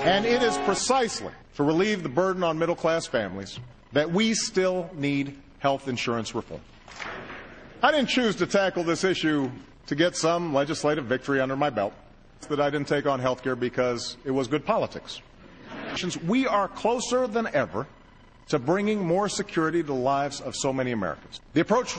And it is precisely to relieve the burden on middle-class families that we still need health insurance reform. I didn't choose to tackle this issue to get some legislative victory under my belt. That I didn't take on health care because it was good politics. We are closer than ever to bringing more security to the lives of so many Americans. The approach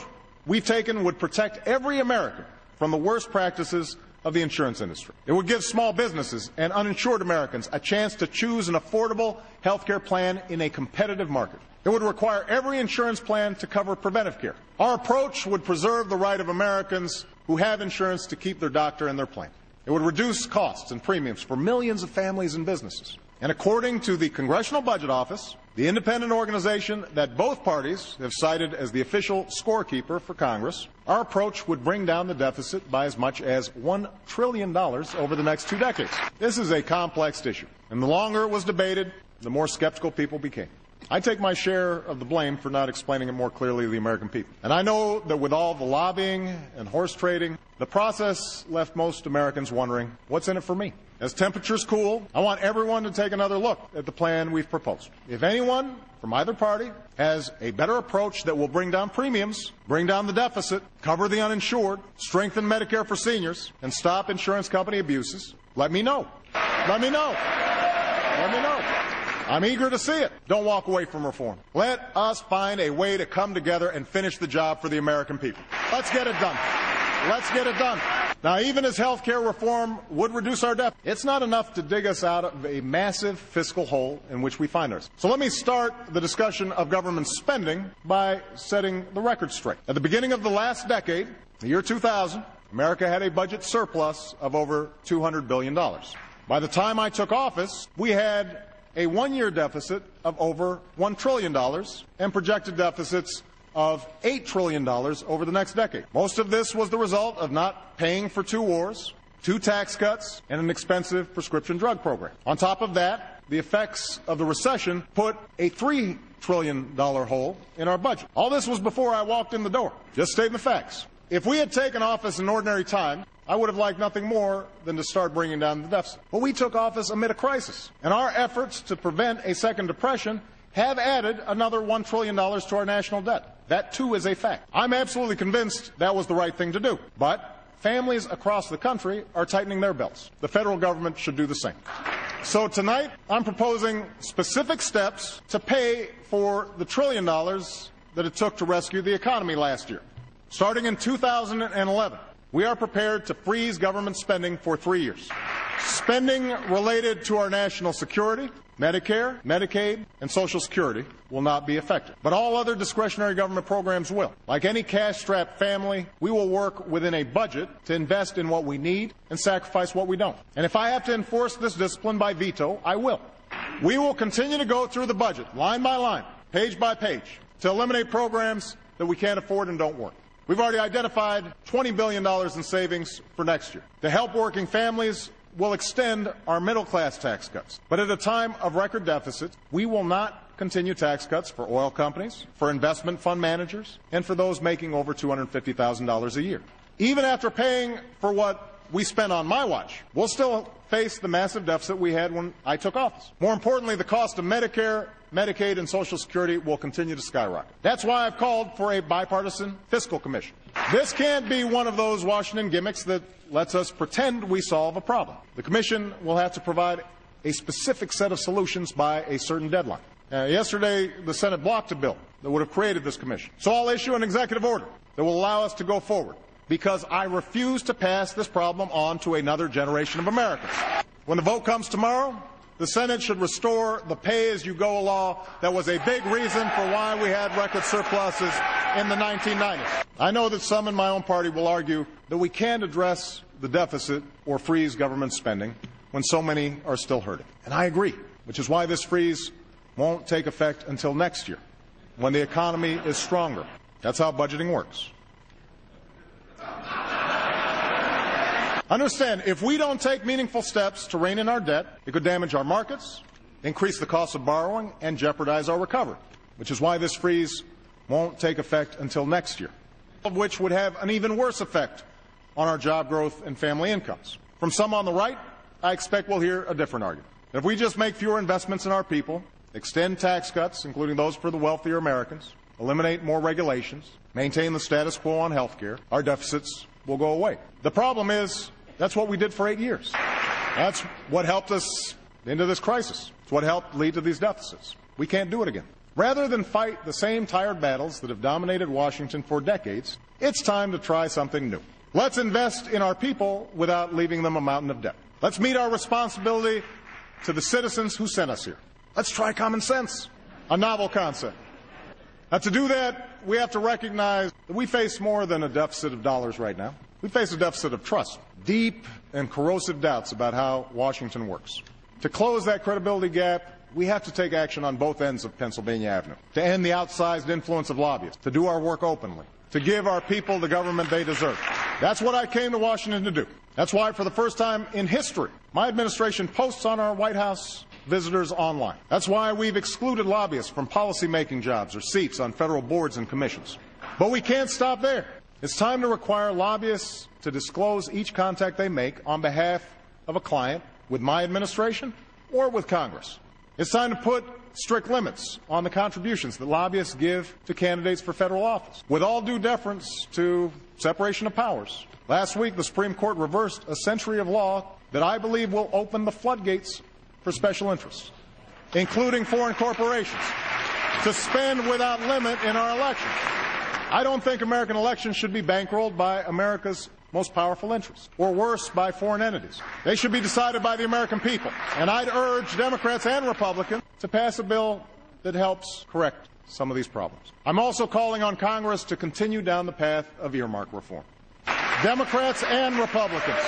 we've taken would protect every American from the worst practices of the insurance industry. It would give small businesses and uninsured Americans a chance to choose an affordable health care plan in a competitive market. It would require every insurance plan to cover preventive care. Our approach would preserve the right of Americans who have insurance to keep their doctor and their plan. It would reduce costs and premiums for millions of families and businesses. And according to the Congressional Budget Office, the independent organization that both parties have cited as the official scorekeeper for Congress, our approach would bring down the deficit by as much as $1 trillion over the next 2 decades. This is a complex issue, and the longer it was debated, the more skeptical people became. I take my share of the blame for not explaining it more clearly to the American people. And I know that with all the lobbying and horse trading, the process left most Americans wondering, what's in it for me? As temperatures cool, I want everyone to take another look at the plan we've proposed. If anyone from either party has a better approach that will bring down premiums, bring down the deficit, cover the uninsured, strengthen Medicare for seniors, and stop insurance company abuses, let me know. Let me know. Let me know. I'm eager to see it. Don't walk away from reform. Let us find a way to come together and finish the job for the American people. Let's get it done. Let's get it done. Now, even as health care reform would reduce our deficit, it's not enough to dig us out of a massive fiscal hole in which we find ourselves. So let me start the discussion of government spending by setting the record straight. At the beginning of the last decade, the year 2000, America had a budget surplus of over $200 billion. By the time I took office, we had a one-year deficit of over $1 trillion and projected deficits of $8 trillion over the next decade. Most of this was the result of not paying for 2 wars, 2 tax cuts, and an expensive prescription drug program. On top of that, the effects of the recession put a $3 trillion hole in our budget. All this was before I walked in the door. Just stating the facts. If we had taken office in ordinary time, I would have liked nothing more than to start bringing down the deficit. But we took office amid a crisis, and our efforts to prevent a second depression have added another $1 trillion to our national debt. That, too, is a fact. I'm absolutely convinced that was the right thing to do. But families across the country are tightening their belts. The federal government should do the same. So tonight, I'm proposing specific steps to pay for the $1 trillion that it took to rescue the economy last year. Starting in 2011, we are prepared to freeze government spending for 3 years. Spending related to our national security, Medicare, Medicaid, and Social Security will not be affected. But all other discretionary government programs will. Like any cash-strapped family, we will work within a budget to invest in what we need and sacrifice what we don't. And if I have to enforce this discipline by veto, I will. We will continue to go through the budget, line by line, page by page, to eliminate programs that we can't afford and don't work. We've already identified $20 billion in savings for next year. To help working families, we'll extend our middle-class tax cuts. But at a time of record deficits, we will not continue tax cuts for oil companies, for investment fund managers, and for those making over $250,000 a year. Even after paying for what we spent on my watch, we'll still face the massive deficit we had when I took office. More importantly, the cost of Medicare, Medicaid, and Social Security will continue to skyrocket. That's why I've called for a bipartisan fiscal commission. This can't be one of those Washington gimmicks that lets us pretend we solve a problem. The commission will have to provide a specific set of solutions by a certain deadline. Yesterday, the Senate blocked a bill that would have created this commission. So I'll issue an executive order that will allow us to go forward, because I refuse to pass this problem on to another generation of Americans. When the vote comes tomorrow, the Senate should restore the pay-as-you-go law that was a big reason for why we had record surpluses in the 1990s. I know that some in my own party will argue that we can't address the deficit or freeze government spending when so many are still hurting. And I agree, which is why this freeze won't take effect until next year, when the economy is stronger. That's how budgeting works. Understand, if we don't take meaningful steps to rein in our debt, it could damage our markets, increase the cost of borrowing, and jeopardize our recovery, which is why this freeze won't take effect until next year, of which would have an even worse effect on our job growth and family incomes. From some on the right, I expect we'll hear a different argument. If we just make fewer investments in our people, extend tax cuts, including those for the wealthier Americans, eliminate more regulations, maintain the status quo on health care, our deficits will go away. The problem is that's what we did for 8 years. That's what helped us into this crisis. It's what helped lead to these deficits. We can't do it again. Rather than fight the same tired battles that have dominated Washington for decades, it's time to try something new. Let's invest in our people without leaving them a mountain of debt. Let's meet our responsibility to the citizens who sent us here. Let's try common sense, a novel concept. Now, to do that, we have to recognize that we face more than a deficit of dollars right now. We face a deficit of trust, deep and corrosive doubts about how Washington works. To close that credibility gap, we have to take action on both ends of Pennsylvania Avenue, to end the outsized influence of lobbyists, to do our work openly, to give our people the government they deserve. That's what I came to Washington to do. That's why, for the first time in history, my administration posts on our White House visitors online. That's why we've excluded lobbyists from policy-making jobs or seats on federal boards and commissions. But we can't stop there. It's time to require lobbyists to disclose each contact they make on behalf of a client with my administration or with Congress. It's time to put strict limits on the contributions that lobbyists give to candidates for federal office. With all due deference to separation of powers, last week the Supreme Court reversed a century of law that I believe will open the floodgates for special interests, including foreign corporations, to spend without limit in our elections. I don't think American elections should be bankrolled by America's most powerful interests, or worse, by foreign entities. They should be decided by the American people. And I'd urge Democrats and Republicans to pass a bill that helps correct some of these problems. I'm also calling on Congress to continue down the path of earmark reform. Democrats and Republicans.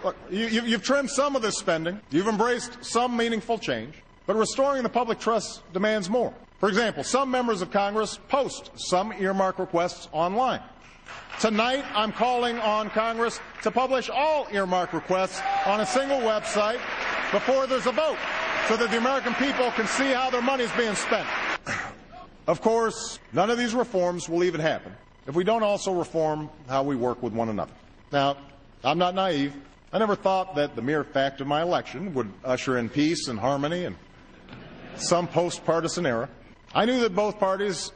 Look, you've trimmed some of this spending. You've embraced some meaningful change. But restoring the public trust demands more. For example, some members of Congress post some earmark requests online. Tonight, I'm calling on Congress to publish all earmark requests on a single website before there's a vote, so that the American people can see how their money is being spent. Of course, none of these reforms will even happen if we don't also reform how we work with one another. Now, I'm not naive. I never thought that the mere fact of my election would usher in peace and harmony and some post-partisan era. I knew that both parties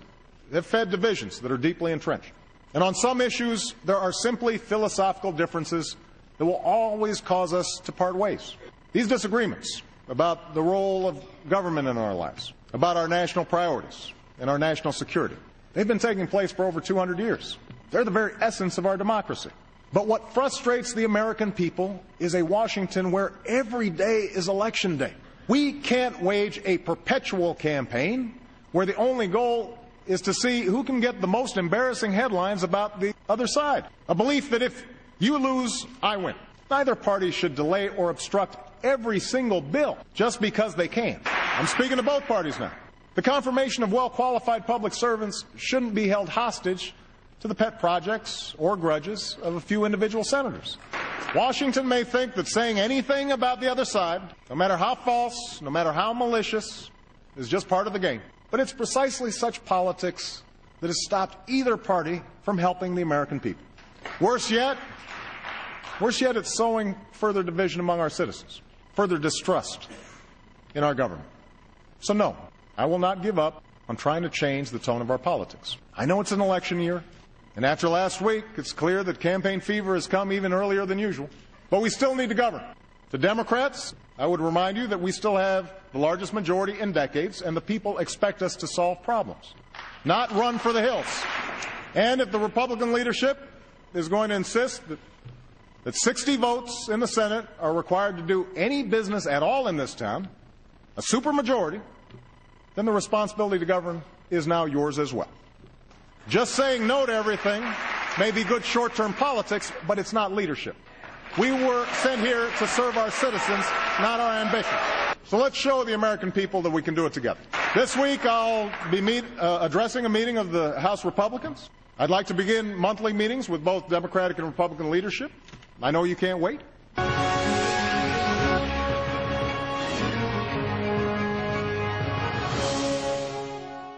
have fed divisions that are deeply entrenched. And on some issues, there are simply philosophical differences that will always cause us to part ways. These disagreements about the role of government in our lives, about our national priorities and our national security, they've been taking place for over 200 years. They're the very essence of our democracy. But what frustrates the American people is a Washington where every day is election day. We can't wage a perpetual campaign where the only goal is to see who can get the most embarrassing headlines about the other side. A belief that if you lose, I win. Neither party should delay or obstruct every single bill just because they can. I'm speaking to both parties now. The confirmation of well-qualified public servants shouldn't be held hostage to the pet projects or grudges of a few individual senators. Washington may think that saying anything about the other side, no matter how false, no matter how malicious, is just part of the game. But it's precisely such politics that has stopped either party from helping the American people. Worse yet, it's sowing further division among our citizens, further distrust in our government. So no, I will not give up on trying to change the tone of our politics. I know it's an election year, and after last week, it's clear that campaign fever has come even earlier than usual. But we still need to govern. To Democrats, I would remind you that we still have the largest majority in decades, and the people expect us to solve problems, not run for the hills. And if the Republican leadership is going to insist that 60 votes in the Senate are required to do any business at all in this town, a supermajority, then the responsibility to govern is now yours as well. Just saying no to everything may be good short-term politics, but it's not leadership. We were sent here to serve our citizens, not our ambition. So let's show the American people that we can do it together. This week I'll be addressing a meeting of the House Republicans. I'd like to begin monthly meetings with both Democratic and Republican leadership. I know you can't wait.